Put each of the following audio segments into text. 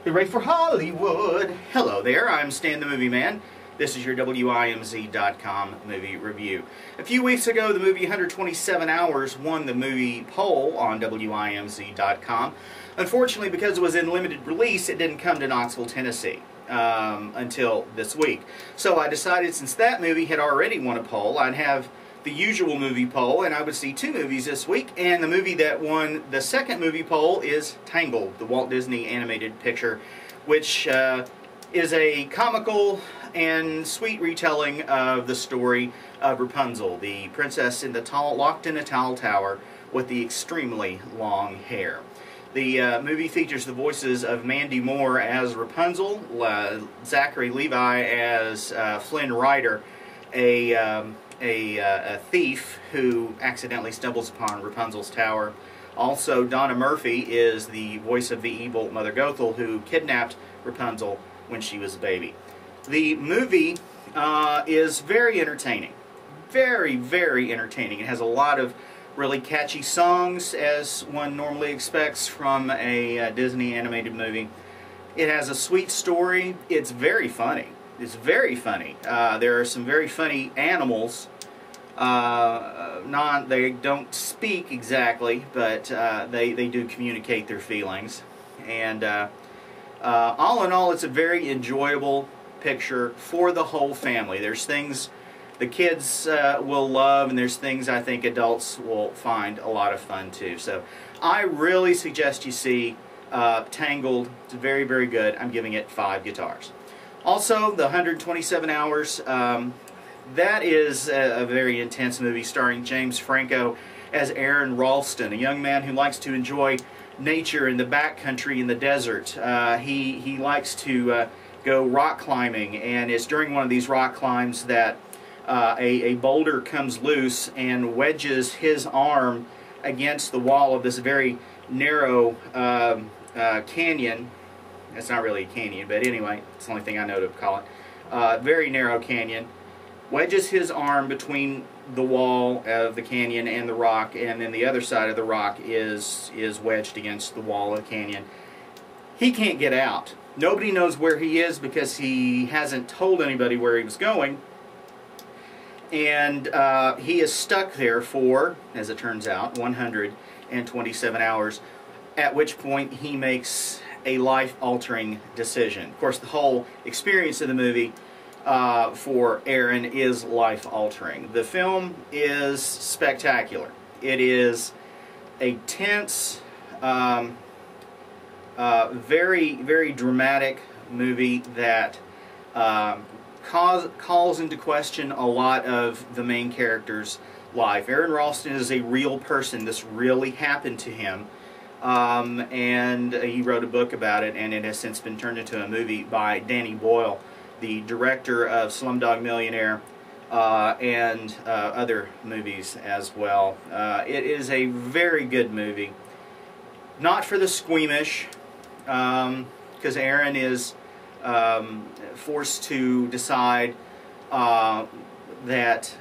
Get ready for Hollywood. Hello there, I'm Stan the Movie Man. This is your WIMZ.com movie review. A few weeks ago, the movie 127 Hours won the movie poll on WIMZ.com. Unfortunately, because it was in limited release, it didn't come to Knoxville, Tennessee until this week. So I decided, since that movie had already won a poll, I'd have the usual movie poll, and I would see two movies this week. And the movie that won the second movie poll is Tangled, the Walt Disney animated picture, which is a comical and sweet retelling of the story of Rapunzel, the princess locked in a tall tower with the extremely long hair. The movie features the voices of Mandy Moore as Rapunzel, Zachary Levi as Flynn Rider, a thief who accidentally stumbles upon Rapunzel's tower. Also, Donna Murphy is the voice of the evil Mother Gothel who kidnapped Rapunzel when she was a baby. The movie is very entertaining. Very, very entertaining. It has a lot of really catchy songs, as one normally expects from a Disney animated movie. It has a sweet story. It's very funny. It's very funny. There are some very funny animals. They don't speak exactly, but they do communicate their feelings. And all in all, it's a very enjoyable picture for the whole family. There's things the kids will love, and there's things I think adults will find a lot of fun too. So I really suggest you see Tangled. It's very, very good. I'm giving it 5 guitars. Also, the 127 Hours, that is a very intense movie starring James Franco as Aaron Ralston, a young man who likes to enjoy nature in the backcountry in the desert. He likes to go rock climbing, and it's during one of these rock climbs that a boulder comes loose and wedges his arm against the wall of this very narrow canyon. It's not really a canyon, but anyway, it's the only thing I know to call it. Very narrow canyon. Wedges his arm between the wall of the canyon and the rock, and then the other side of the rock is wedged against the wall of the canyon. He can't get out. Nobody knows where he is because he hasn't told anybody where he was going. And he is stuck there for, as it turns out, 127 hours, at which point he makes a life-altering decision. Of course, the whole experience of the movie for Aaron is life-altering. The film is spectacular. It is a tense, very, very dramatic movie that calls into question a lot of the main character's life. Aaron Ralston is a real person. This really happened to him. And he wrote a book about it, and it has since been turned into a movie by Danny Boyle, the director of Slumdog Millionaire and other movies as well. It is a very good movie. Not for the squeamish, because Aaron is forced to decide that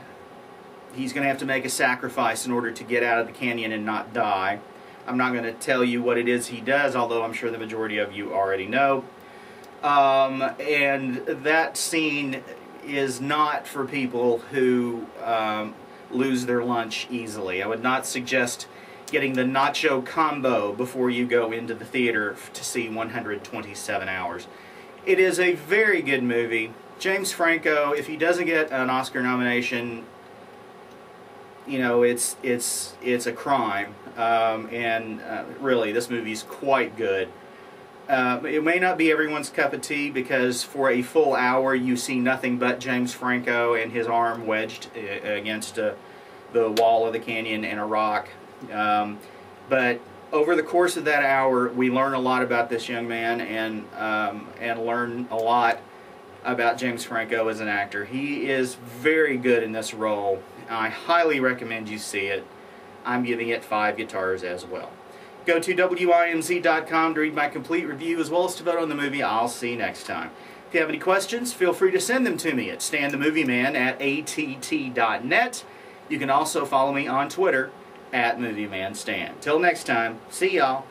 he's going to have to make a sacrifice in order to get out of the canyon and not die. I'm not going to tell you what it is he does, although I'm sure the majority of you already know. And that scene is not for people who lose their lunch easily. I would not suggest getting the nacho combo before you go into the theater to see 127 Hours. It is a very good movie. James Franco, if he doesn't get an Oscar nomination, you know, it's a crime. Really, this movie's quite good. It may not be everyone's cup of tea, because for a full hour you see nothing but James Franco and his arm wedged against the wall of the canyon and a rock. But over the course of that hour, we learn a lot about this young man, and learn a lot about James Franco as an actor. He is very good in this role. I highly recommend you see it. I'm giving it 5 guitars as well. Go to WIMZ.com to read my complete review, as well as to vote on the movie. I'll see you next time. If you have any questions, feel free to send them to me at stanthemovieman@att.net. You can also follow me on Twitter @MovieManStan. Till next time, see y'all.